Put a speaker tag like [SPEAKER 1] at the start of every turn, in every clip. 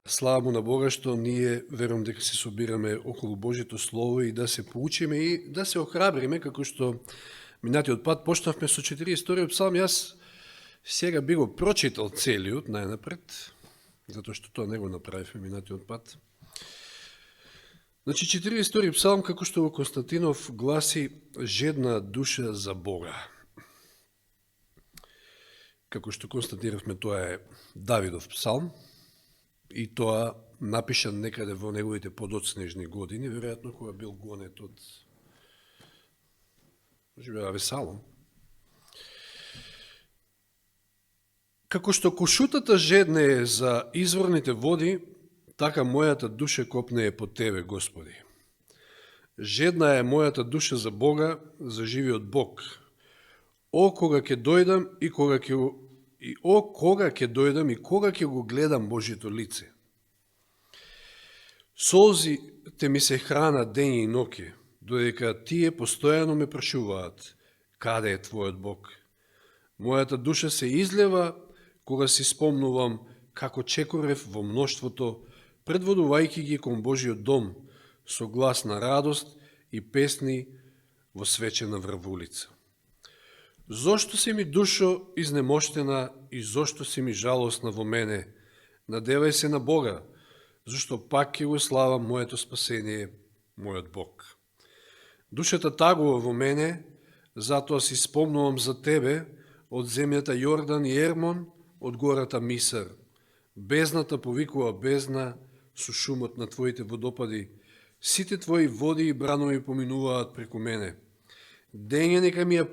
[SPEAKER 1] Слава му на Бога што ние верувам дека се собираме околу Божјето Слово и да се поучиме и да се охрабриме, како што минатиот пат почнавме со 42-иот псалм. Јас сега би го прочитал целиот најнапред, затоа што тоа не го направивме минатиот пат. Значи 42-иот псалм, како што во Константинов гласи: жедна душа за Бога. Како што констатиравме, тоа е Давидов псалм, и тоа напишан некаде во неговите подоцнежни години, веројатно кога бил гонет од Авесалом. Како што кошутата жедне е за изворните води, така мојата душа копне е по Тебе, Господи. Жедна е мојата душа за Бога, за живиот Бог. О, кога ќе дојдам и кога ќе го гледам Божјето лице. Солзите ми се храна дење и ноќе, додека тие постојано ме прашуваат: каде е Твојот Бог? Мојата душа се излева кога си спомнувам како чекорев во мноштвото, предводувајќи ги кон Божјиот дом со глас на радост и песни во свечена врвулица. Зошто си ми, душо, изнемоштена и зошто си ми жалостна во мене? Надевај се на Бога, зашто пак ќе го славам моето спасение, мојот Бог. Душата тагува во мене, затоа си спомнувам за Тебе од земјата Јордан и Ермон, од гората Мисар. Бездната повикува бездна со шумот на Твоите водопади. Сите Твои води и бранови поминуваат преку мене. Дење нека ми ја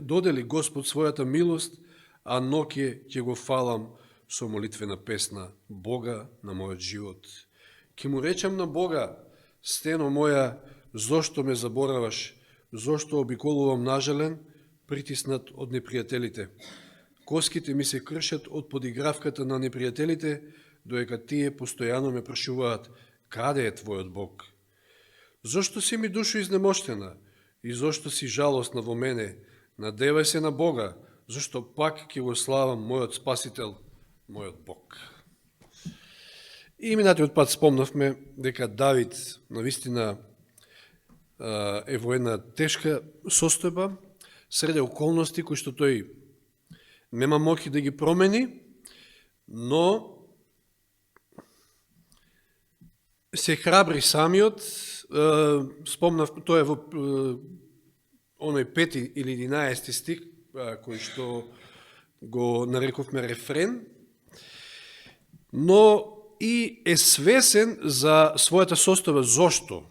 [SPEAKER 1] додели Господ својата милост, а ноќе ќе го фалам со молитвена песна Бога на мојот живот. Ке му речам на Бога: стено моја, зошто ме забораваш, зошто обиколувам нажален, притиснат од непријателите. Коските ми се кршат од подигравката на непријателите, доека тие постојано ме прашуваат: каде е Твојот Бог? Зошто си ми, душо, изнемоштена и зошто си жалостна во мене? Надевај се на Бога, зашто пак ќе го славам мојот Спасител, мојот Бог. И минатиот пат спомнавме дека Давид навистина е во една тешка состојба, среде околности кои што тој нема моќ да ги промени, но се храбри самиот. Спомнав, тоа е во оној 5 или 11 стих, кој што го нарековме рефрен, но и е свесен за својата состојба. Зошто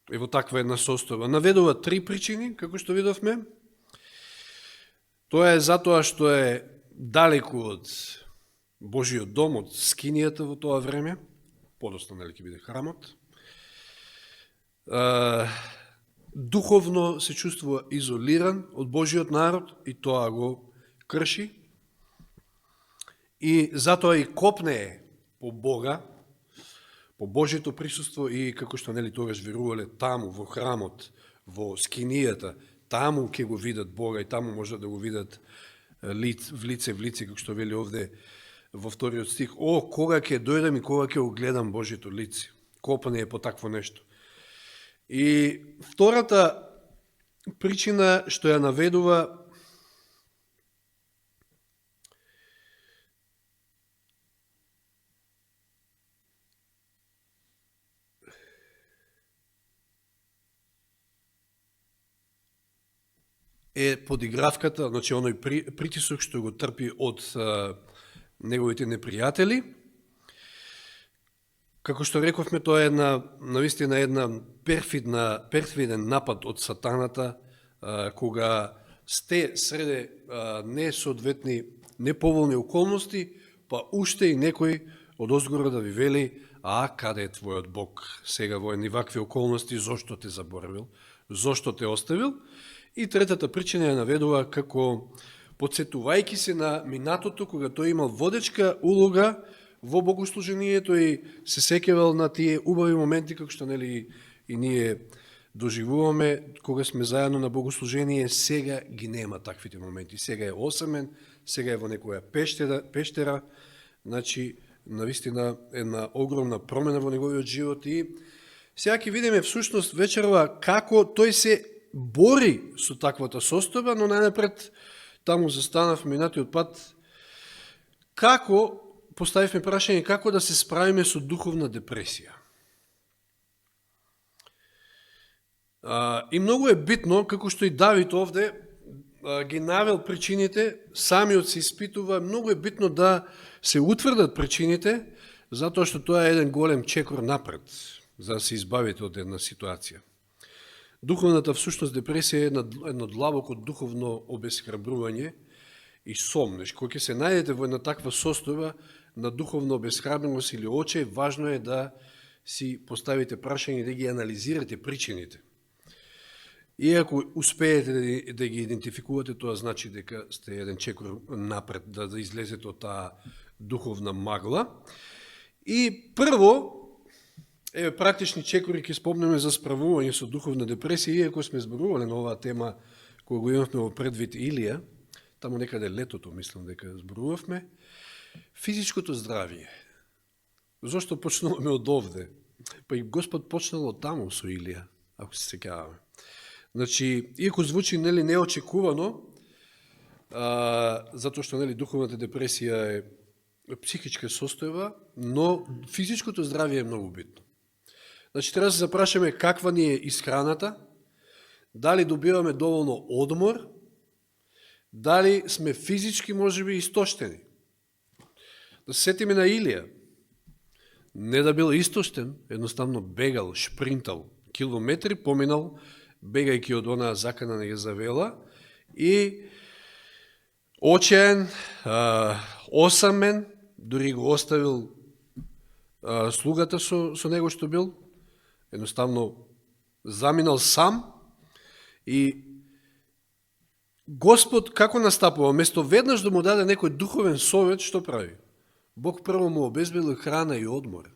[SPEAKER 1] е во таква една состојба? Наведува 3 причини, како што видовме. Тоа е затоа што е далеку од Божиот дом, од скинијата во тоа време, подоста нели ќе биде храмот. Духовно се чувствува изолиран од Божиот народ и тоа го крши. И затоа и копне по Бога, по Божието присуство, и како што нели тогаш верувале, таму во храмот, во скинијата, таму ќе го видат Бога и таму може да го видат в лице, како што вели овде во вториот стих: о, кога ќе дојдам и кога ќе го гледам Божието лице. Копне е по такво нешто. И втората причина што ја наведува е подигравката, значи оној притисок што го трпи од неговите непријатели. Како што рековме, тоа е навистина една перфиден напад од сатаната, кога сте среде несоодветни, неповолни околности, па уште и некој од озгора да ви вели: а каде е Твојот Бог сега во едни вакви околности, зошто те заборавил, зошто те оставил? И третата причина ја наведува како подсетувајќи се на минатото, кога тој имал водечка улога во богослужението и се сеќавал на тие убави моменти, како што нели и ние доживуваме кога сме заедно на богослужение. Сега ги нема таквите моменти. Сега е осамен, сега е во некоја пештера, значи навистина една огромна промена во неговиот живот и сега ќе видиме всушност вечерва како тој се бори со таквата состојба, но најнапред таму застанав минатиот пат, како поставивме прашање како да се справиме со духовна депресија. И многу е битно, како што и Давид овде ги навел причините, самиот се испитува, многу е битно да се утврдат причините, затоа што тоа е еден голем чекор напред, за да се избавите од една ситуација. Духовната всушност депресија е едно длабоко духовно обесхрабрување и сомнеш. Кога ќе се најдете во една таква состојба на духовна обесхрабреност или оче, важно е да си поставите прашање и да ги анализирате причините. И ако успеете да ги идентификувате, тоа значи дека сте еден чекор напред, да излезете од таа духовна магла. И прво, практични чекори ќе спомнеме за справување со духовна депресија, иако сме зборувале на оваа тема кога го имавме во предвид Илија, таму некаде летото, мислам дека зборувавме, физичкото здравје. Зошто почнуваме од овде? Па и Господ почнал од таму со Илија, ако се сеќаваме. Значи, иако звучи неочекувано, затоа што духовната депресија е психичка состојба, но физичкото здравје е многу битно. Значи, треба да се запрашаме каква ни е исхраната, дали добиваме доволно одмор, дали сме физички можеби истоштени. Да се сетиме на Илија. Не да бил истоштен, едноставно бегал, шпринтал километри, поминал, бегајќи од онаа закана на Језавела и очеен, осамен, дури го оставил слугата со него што бил, едноставно заминал сам и Господ како настапува? Место веднаш да му даде некој духовен совет, што прави? Бог прво му обезбедил храна и одмор.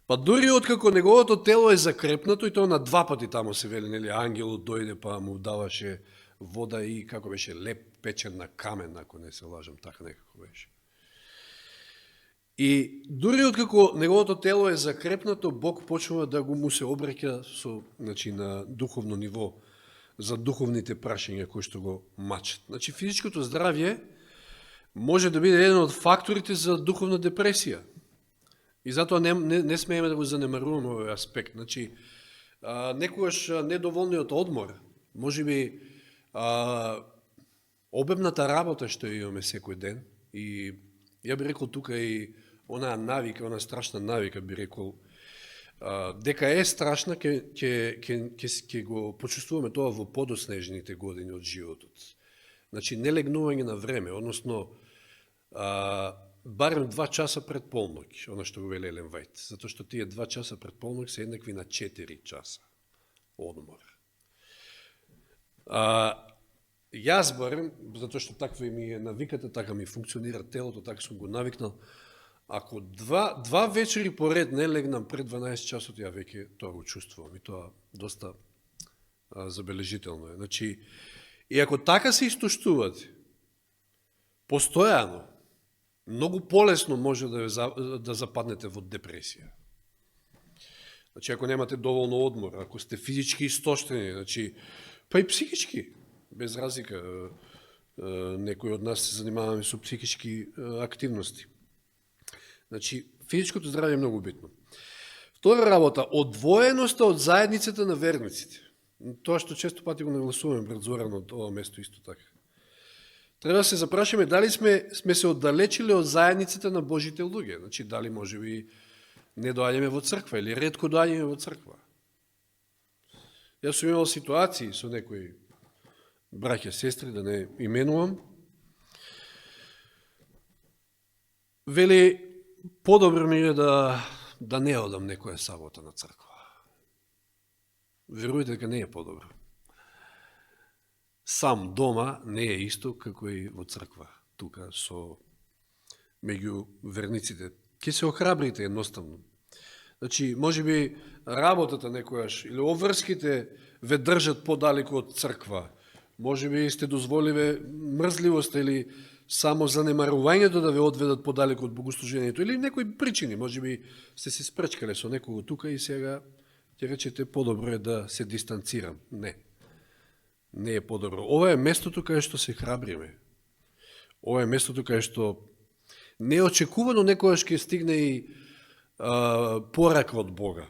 [SPEAKER 1] Па дури откако неговото тело е закрепнато, и тоа на два пати таму се вели, ангелот дојде па му даваше вода и како беше леп печен на камен, ако не се лажам, така некако беше. И дури откако неговото тело е закрепнато, Бог почнува да му се обраќа на духовно ниво за духовните прашања кои што го мачат. Значи физичкото здравје може да биде еден од факторите за духовна депресија. И затоа не смееме да го занемаруваме овој аспект. Значи, некогаш недоволниот одмор, можеби обемната работа што имаме секој ден, и ја би рекол тука и онаа навика, онаа страшна навика, би рекол, дека е страшна, ќе го почувствуваме тоа во подоснежните години од животот. Значи, не легнување на време, односно, барем 2 часа пред полнок, оно што го вели Елен Вајт, затоа што тие 2 часа пред полнок се еднакви на 4 часа одмор. Јас барем, затоа што таква ми е навиката, така ми функционира телото, така сум го навикнал, ако два вечери поред не легнам пред 12 часот, ја веќе тоа го чувствувам и тоа доста забележително е. Значи, и ако така се истоштувате, постојано, многу полесно може да западнете во депресија. Значи, ако немате доволно одмор, ако сте физички истоштени, значи, па и психички, без разлика, некои од нас се занимаваме со психички активности. Значи, физичкото здравје е многу битно. Втора работа, одвоеноста од заедницата на верниците. Тоа што често пати го нагласуваме пред Зоран од ова место исто така. Треба да се запрашаме дали сме се оддалечили од заедницата на Божите луѓе. Значи, дали може би не доаѓаме во црква или ретко доаѓаме во црква. Јас сум имал ситуации со некои браќа, сестри, да не именувам. Вели, подобро ми е да не одам некоја сабота на црква. Верујте дека не е подобро. Сам дома не е исто како и во црква, тука со меѓу верниците. Ке се охрабрите едноставно. Значи, може би работата некојаш или обврските ве држат подалеку од црква. Може би сте дозволиве мрзливост или само занемарувањето да ве одведат подалеку од богослужението, или некои причини, може би сте се спречкале со некого тука и сега ќе речете подобро е да се дистанцирам. Не. Не е подобро. Ова е местото каде што се храбриме. Ова е местото каде што неочекувано некојаш ќе стигне и порака од Бога.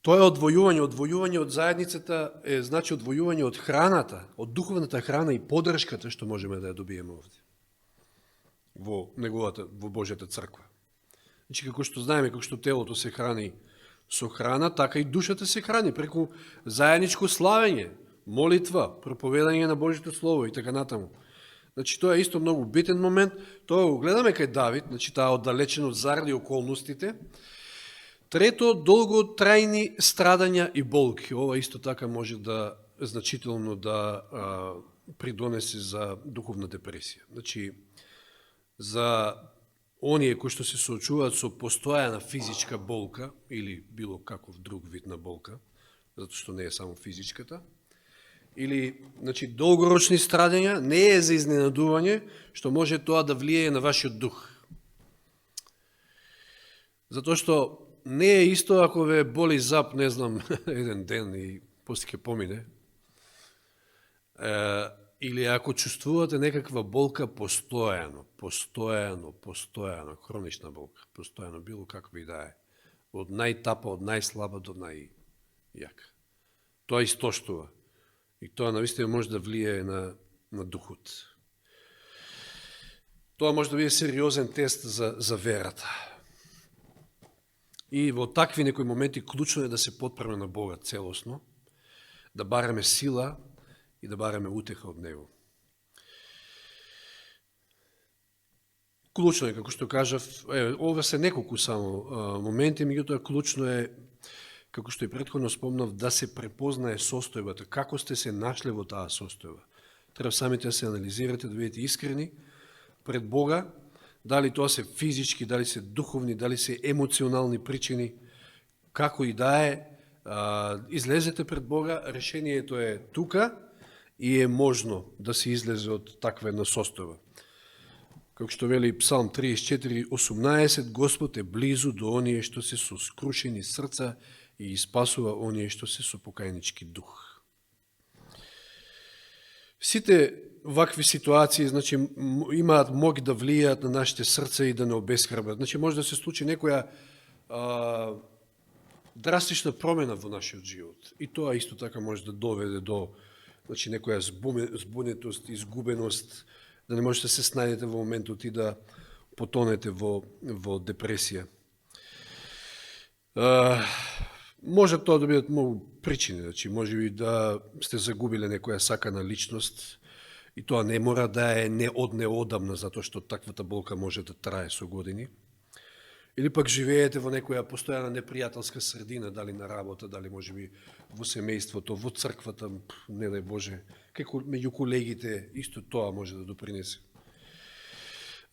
[SPEAKER 1] Тоа е одвојување од заедницата е значи одвојување од храната, од духовната храна и поддршката што можеме да ја добиеме овде во Божјата црква. Значи како што знаеме, како што телото се храни со храна, така и душата се храни преку заедничко славење, молитва, проповедање на Божјото слово и така натаму. Значи тоа е исто многу битен момент. Тоа го гледаме кај Давид, значи таа оддалеченост заради околностите. Трето, долготрајни страдања и болки. Ова исто така може да значително да придонесе за духовна депресија. Значи, за оние кои што се соочуваат со постојана физичка болка или било каков друг вид на болка, затоа што не е само физичката, или значи, долгорочни страдања, не е за изненадување што може тоа да влијае на вашиот дух. Затоа што не е исто ако ве боли зап, не знам, еден ден и после ќе помине, или ако чувствувате некаква болка постојано, хронична болка, постојано, било каква и да е, од најтапа, од најслаба до најјака. Тоа истоштува. И тоа навистина може да влијае на духот. Тоа може да биде сериозен тест за верата. И во такви некои моменти клучно е да се потпреме на Бога целосно, да бараме сила и да бараме утеха од Него. Клучно е, како што кажав, ова се неколку само моменти, меѓутоа клучно е, како што и претходно спомнав, да се препознае состојбата, како сте се нашле во таа состојба. Треба самите да се анализирате, да бидете искрени пред Бога, дали тоа се физички, дали се духовни, дали се емоционални причини, како и да е, излезете пред Бога, решението е тука и е можно да се излезе од таква една состојба. Како што вели Псалм 34:18, Господ е близу до оние што се со скрушени срца и испасува оние што се со покајнички дух. Сите вакви ситуации, значи, имаат моги да влијаат на нашите срца и да не обесхрабрат. Значи, може да се случи некоја драстична промена во нашиот живот. И тоа исто така може да доведе до, значи, некоја збунетост, изгубеност, да не можете да се снајдете во моментот и да потонете во депресија. Може тоа да бидат многу причини, значи, може би да сте загубиле некоја сакана личност, и тоа не мора да е неодамна, затоа што таквата болка може да трае со години. Или пак живеете во некоја постојана непријателска средина, дали на работа, дали може би во семејството, во црквата, не дај Боже, меѓу колегите, исто тоа може да допринесе.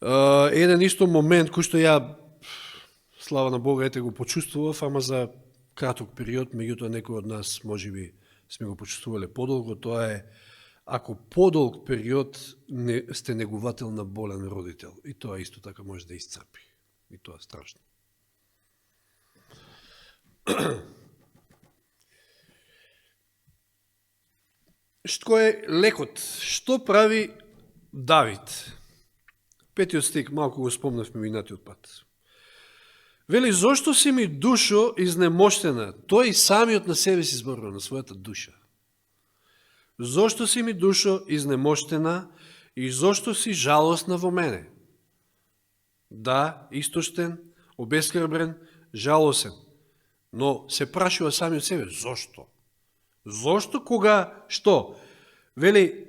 [SPEAKER 1] Еден исто момент кој што ја, слава на Бога, ете го почувствував, ама за краток период, меѓутоа некој од нас може би сме го почувствувале подолго, тоа е ако подолг период сте негувател на болен родител. И тоа исто така може да исцрпи. И тоа е страшно. Што е лекот? Што прави Давид? 5 стих, малку го спомнавме минатиот пат. Вели, зошто си ми душо изнемоштена? Тој самиот на себе си зборува, на својата душа. Зошто си ми душо изнемоштена и зошто си жалостна во мене? Да, истоштен, обесхрабрен, жалосен. Но се прашува сами од себе, зошто? Зошто кога, што? Вели,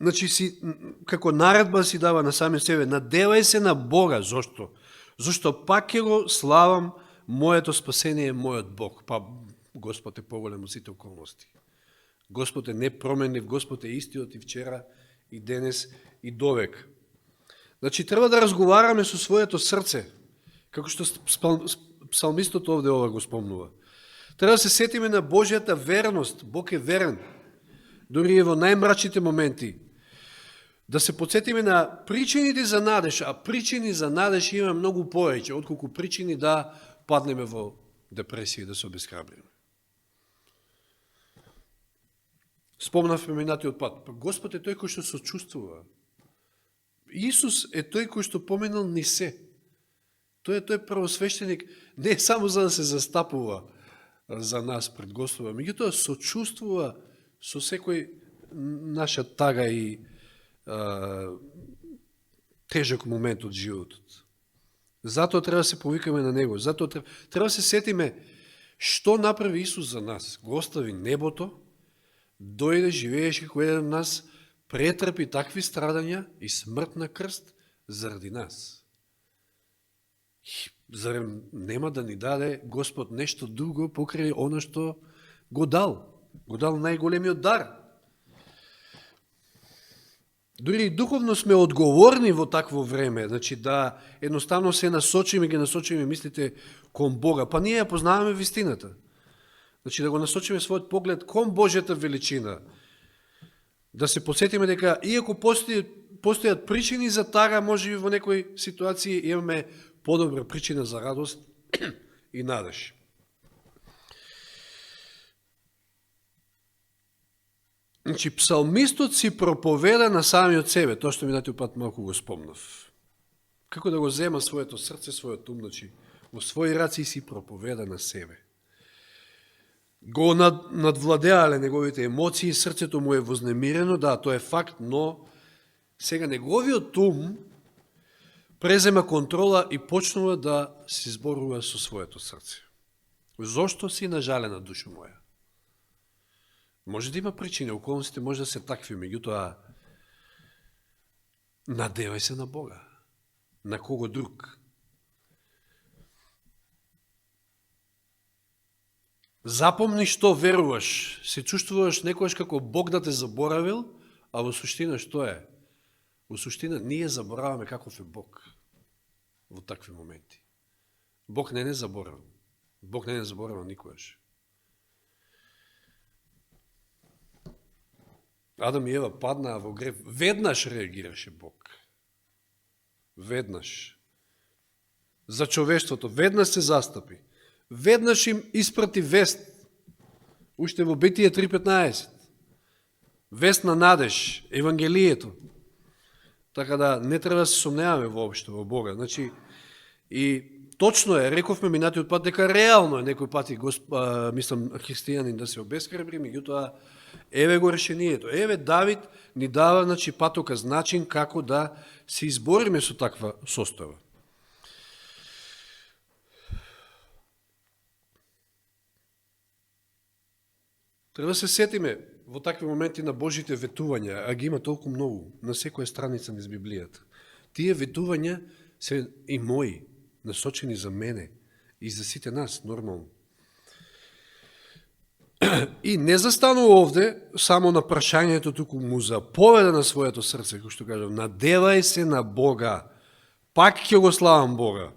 [SPEAKER 1] значи си, како наредба си дава на сами себе, надевај се на Бога, зошто? Зошто пак ќе го славам моето спасение, мојот Бог. Па Господ е поголем од сите околности. Господ е непроменлив, Господ е истиот и вчера, и денес, и довек. Значи, треба да разговараме со своето срце, како што псалмистот овде ова го спомнува. Треба да се сетиме на Божјата верност, Бог е верен. дури и во најмрачните моменти, да се подсетиме на причините за надеж, а причини за надеж има многу повеќе, отколку причини да паднеме во депресија и да се обесхрабриме. Спомнавме минатиот пат. Господ е тој кој што сочувствува. Исус е тој кој што поминал ни се. Тој е тој првосвещеник, не само за да се застапува за нас пред Господа, меѓутоа сочувствува со секој наша тага и тежок момент од животот. Затоа треба да се повикаме на Него, затоа треба да се сетиме што направи Исус за нас. Го остави небото, дојде, живееше кој еден од нас, претрпи такви страдања и смрт на крст заради нас. Зарем нема да ни даде Господ нешто друго покрај оно што го дал? Го дал најголемиот дар. Дури и духовно сме одговорни во такво време, значи да едноставно се насочиме, ги насочиме мислите кон Бога. Па ние ја познаваме вистината. Значи да го насочиме својот поглед кон Божјата величина. Да се посетиме дека иако постојат причини за тага, може би во некои ситуации имаме подобра причина за радост и надеж. Значи, псалмистот си проповеда на самиот себе, тоа што минатиот пат малку го спомнав. Како да го зема своето срце, својот ум, значи, во своји раци си проповеда на себе. Го надвладеале неговите емоции, срцето му е вознемирено, да, тоа е факт, но сега неговиот ум презема контрола и почнува да се зборува со своето срце. Зошто си нажалена, душо моја? Може да има причини, околностите може да се такви, меѓутоа надевај се на Бога, на кого друг. Запомни што веруваш, се чувствуваш некојаш како Бог да те заборавил, а во суштина што е? Во суштина ние забораваме каков е Бог во такви моменти. Бог не заборавил. Бог не заборавил никојаш. Адам и Ева паднаа во грев. Веднаш реагираше Бог. Веднаш. За човештвото. Веднаш се застапи. Веднаш им испрати вест. Уште во Битие 3.15. Вест на надеж. Евангелието. Така да не треба да се сомневаме воопшто во Бога. Значи, и точно е, рековме минатиот пат, дека реално е некој пати, мислам, христијанин да се обесхрабри, меѓутоа, еве го решението. Еве Давид ни дава, значи, патоказ, начин како да се избориме со таква состава. Треба да се сетиме во такви моменти на Божите ветувања, а ги има толку многу, на секоја страница низ Библијата. Тие ветувања се и мои, насочени за мене и за сите нас, нормално. И не застанува овде само на прашањето, туку му заповеда на своето срце, кој што кажам, надевај се на Бога, пак ќе го славам Бога.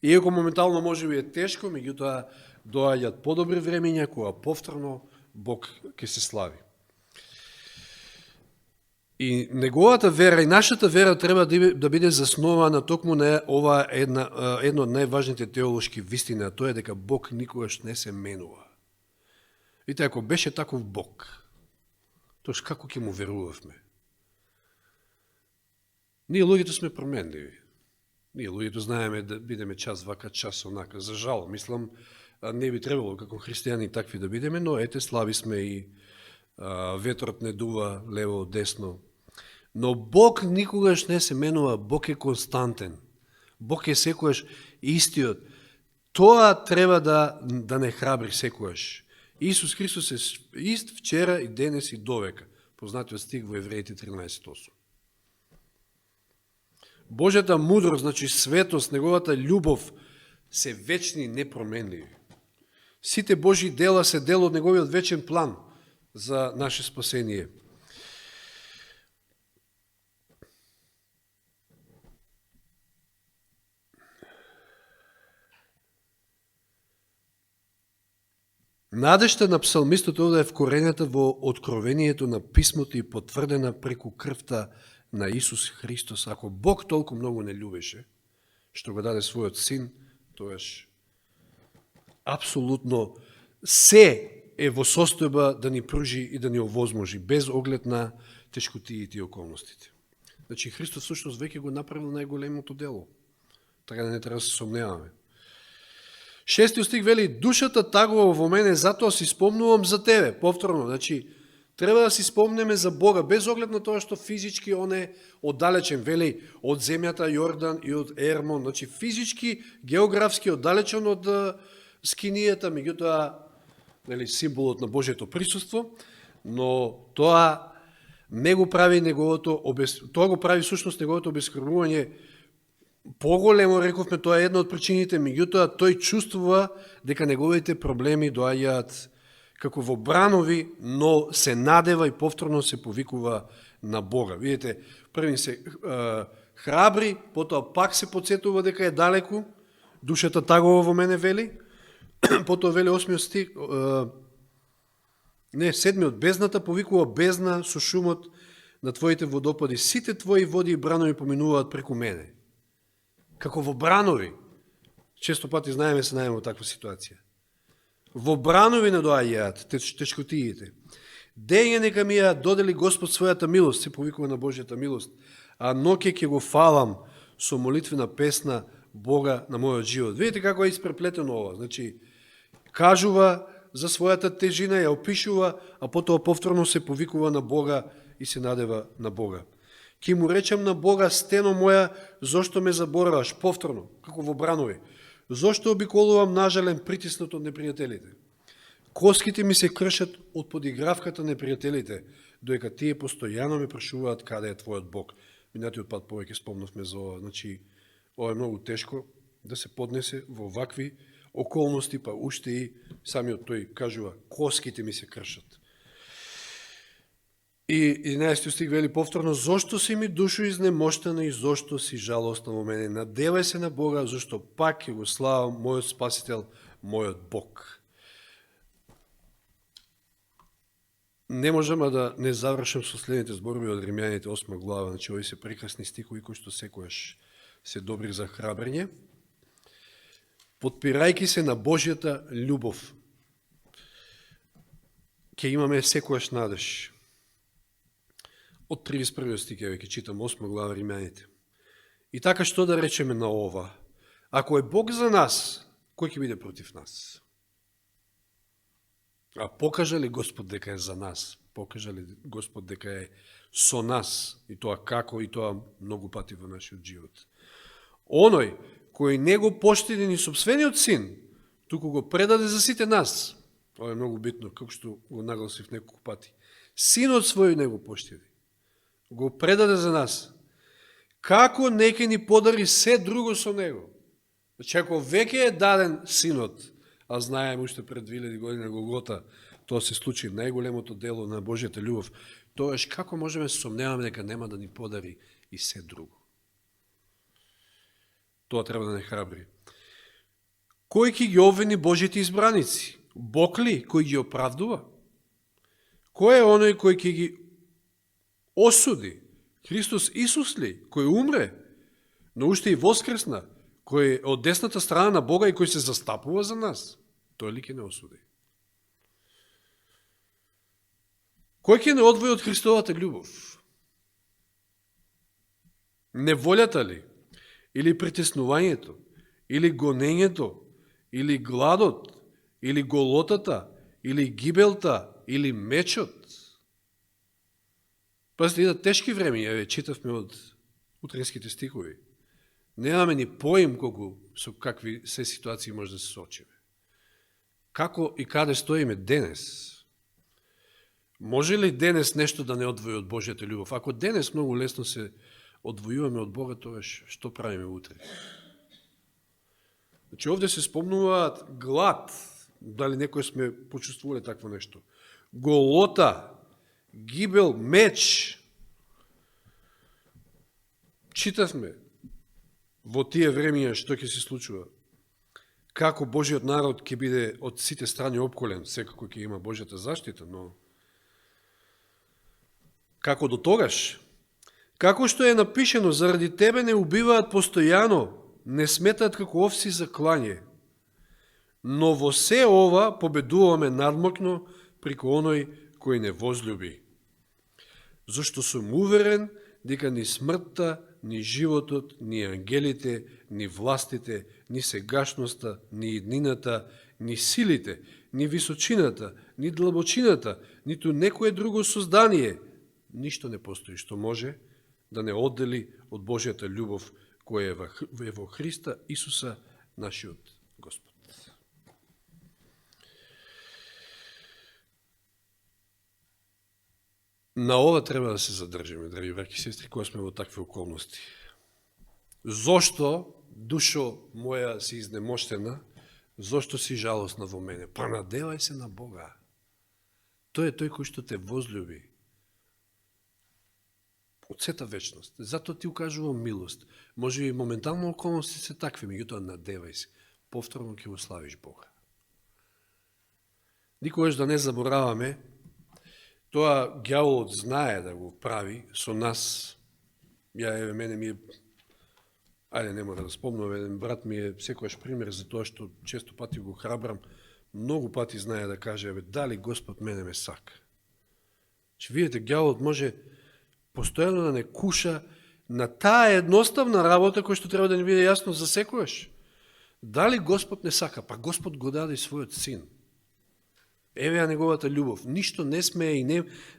[SPEAKER 1] Иако моментално може би е тешко, меѓутоа доаѓаат подобри времења, кога повторно Бог ќе се слави. И неговата вера и нашата вера треба да биде заснована токму на ова едно од најважните теолошки вистини, а тоа е дека Бог никогаш не се менува. Видите, ако беше таков Бог, тоаш како ќе му верувавме? Ние луѓето сме променливи. Ние луѓето знаеме да бидеме час вака, час онака. За жал, мислам, не би требало како христијани такви да бидеме, но ете, слаби сме и ветрот не дува лево, десно. Но Бог никогаш не се менува, Бог е константен. Бог е секојаш истиот. Тоа треба да не храбри секојаш. Исус Христос е ист вчера и денес и довека. Познатиот стих во Евреите 13.8. Божјата мудрост, значи светост, неговата љубов се вечни и непроменливи. Сите Божји дела се дел од неговиот вечен план за наше спасение. Надежта на псалмистот овде е вкоренета во откровението на писмото и потврдена преку крвта на Исус Христос. Ако Бог толку многу не љубеше, што го даде својот син, тоаш апсолутно се е во состојба да ни пружи и да ни овозможи, без оглед на тешкотиите и околностите. Значи, Христос всушност веќе го направил најголемото дело. Така да не треба да се сомневаме. 6 стих вели, душата тагува во мене, затоа си спомнувам за тебе. Повторно, значи, треба да си спомнеме за Бога, без оглед на тоа што физички он е оддалечен, вели, од земјата Јордан и од Ермон. Значи, физички, географски оддалечен од скинијата, меѓутоа, нели, символот на Божието присуство, но тоа не го прави неговото тоа го прави всушност неговото обескрвување поголемо, рековме, тоа е една од причините, меѓутоа тој чувствува дека неговите проблеми доаѓаат како во бранови, но се надева и повторно се повикува на Бога. Видите, првин се храбри, потоа пак се подсетува дека е далеку, душата тагува во мене, вели, потоа вели 8 стих, не, 7, бездната повикува бездна со шумот на твоите водопади. Сите твои води и бранови поминуваат преку мене. Како во бранови. Често пати знаеме се најме во таква ситуација. Во бранови не доаѓаат тешкотиите. Дење нека ми ја додели Господ својата милост, се повикува на Божјата милост, а ноќе ќе го фалам со молитвена песна Бога на мојот живот. Видите како е испреплетено ова. Значи, кажува за својата тежина, ја опишува, а потоа повторно се повикува на Бога и се надева на Бога. Ки му речам на Бога, стено моја, зошто ме забораваш? Повторно, како во бранови. Зошто обиколувам нажален притиснат од непријателите? Коските ми се кршат од подигравката на непријателите, доека тие постојано ме прашуваат каде е твојот Бог. Минатиот пат повеќе спомнавме за ова. Значи, ова е многу тешко да се поднесе во вакви околности, па уште и самиот тој кажува, коските ми се кршат. И 11 стих вели повторно, зошто си ми душо изнемоштена и зошто си жалостна во мене? Надевај се на Бога, зашто пак ќе го славам мојот Спасител, мојот Бог. Не можам да не завршам со следните зборови од Римјаните 8 глава, значи овие се прекрасни стихови кои што секојаш се добри за храбрење. Подпирајќи се на Божјата љубов, ќе имаме секојаш надеж. Од 31 стих ќе читам 8 глава Римјаните. И така што да речеме на ова? Ако е Бог за нас, кој ќе биде против нас? А покажа ли Господ дека е за нас? Покажа ли Господ дека е со нас? И тоа како? И тоа многу пати во нашиот живот. Оној кој не го поштеди ни собствениот син, туку го предаде за сите нас. Ова е многу битно, како што го нагласив неколку пати. Синот свој не го поштеди. Го предаде за нас. Како не ќе ни подари се друго со него? Значи, ако веќе е даден синот, а знаем уште пред 2000 години на Голгота, тоа се случи најголемото дело на Божјата љубов, тоаш како можеме се сомневаме дека нема да ни подари и се друго? Тоа треба да не храбри. Кој ќе ги обвини Божјите избраници? Бог ли кој ги оправдува? Кој е оној кој ќе ги осуди? Христос Исус ли, кој умре, но уште и воскресна, кој е од десната страна на Бога и кој се застапува за нас? Тој ли ќе не осуди? Кој ќе не одвои од Христовата љубов? Неволјата ли? Или притеснувањето? Или гонењето? Или гладот? Или голотата? Или гибелта? Или мечот? Пазите, идат тешки време, ја читавме од утринските стихови. Немаме ни поим со какви се ситуации може да се соочиме. Како и каде стоиме денес? Може ли денес нешто да не одвои од Божјата љубов? Ако денес многу лесно се одвојуваме од Бога, тоа што правиме утре? Значи, овде се спомнуваат глад, дали некој сме почувствували такво нешто. Голота, гибел, меч. Читавме во тие времења што ќе се случува. како Божиот народ ќе биде од сите страни опколен, секако ќе има Божјата заштита, но како до тогаш? Како што е напишено, заради тебе не убиваат постојано, не сметаат како овци за клање. Но во се ова победуваме надмокно преку оној кој не возлюби. Зашто сум уверен дека ни смртта, ни животот, ни ангелите, ни властите, ни сегашноста, ни иднината, ни силите, ни височината, ни длабочината, ниту некое друго создание, ништо не постои што може да не оддели од Божјата љубов која е во Христа Исуса, нашиот Господ. На ова треба да се задржиме, драги браќи и сестри, кога сме во такви околности. Зошто, душо моја, си изнемоштена? Зошто си жалосна во мене? Па надевај се на Бога. Тој е тој кој што те возлюби од сета вечност. Затоа ти укажувам милост. Може и моментално околности се такви, меѓутоа надевај се. Повторно ќе го славиш Бога. Никогаш да не забораваме, тоа ѓаволот знае да го прави со нас. Мене ми е, ајде нема да спомнам, еден брат ми е секојаш пример за тоа што често пати го храбрам, многу пати знае да каже, дали Господ мене ме сака. Че видите, ѓаволот може постојано да не куша на таа едноставна работа која што треба да ни биде јасно за секојаш. Дали Господ не сака? Па Господ го даде својот син. Еве ја неговата љубов. Ништо не смее и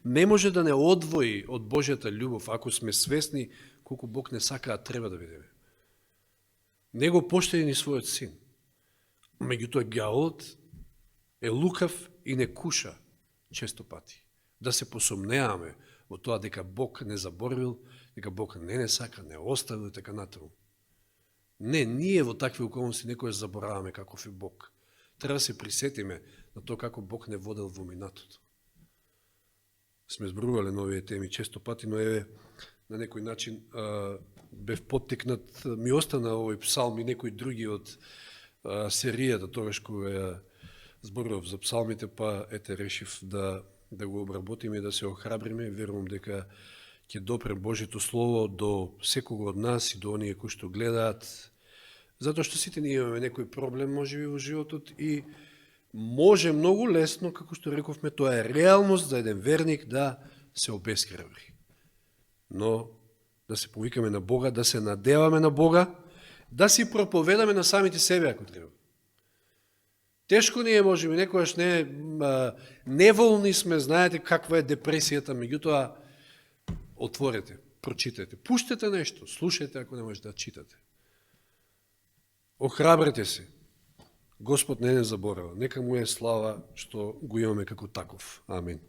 [SPEAKER 1] не може да не одвои од Божјата љубов, ако сме свесни колку Бог не сака, а треба да бидеме. Него поштеди ни својот син. Меѓутоа ѓаволот е лукав и не куша често пати. Да се посомнеаме во тоа дека Бог не заборил, дека Бог не сака, не оставил и така натаму. Не, ние во такви околности некојаш забораваме каков е Бог. Треба да се присетиме на тоа како Бог не водел во минатото. Сме зборувале на овие теми често пати, но еве на некој начин бев поттикнат, ми остана овој псалм и некои други од серијата, тогаш кога ја зборував за псалмите, па ете решив да го обработиме и да се охрабриме. Верувам дека ќе допре Божјето Слово до секого од нас и до оние кои што гледаат, затоа што сите ние имаме некој проблем, можеби во животот, и може многу лесно, како што рековме, тоа е реалност за еден верник да се обескребри. Но да се повикаме на Бога, да се надеваме на Бога, да си проповедаме на самите себе, ако треба. Тешко ни е, можеби, некојаш неволни сме, знаете каква е депресијата, меѓутоа отворете, прочитате, пуштете нешто, слушајте ако не можете да читате. Охрабрете се. Господ не заборава. Нека му е слава што го имаме како таков. Амин.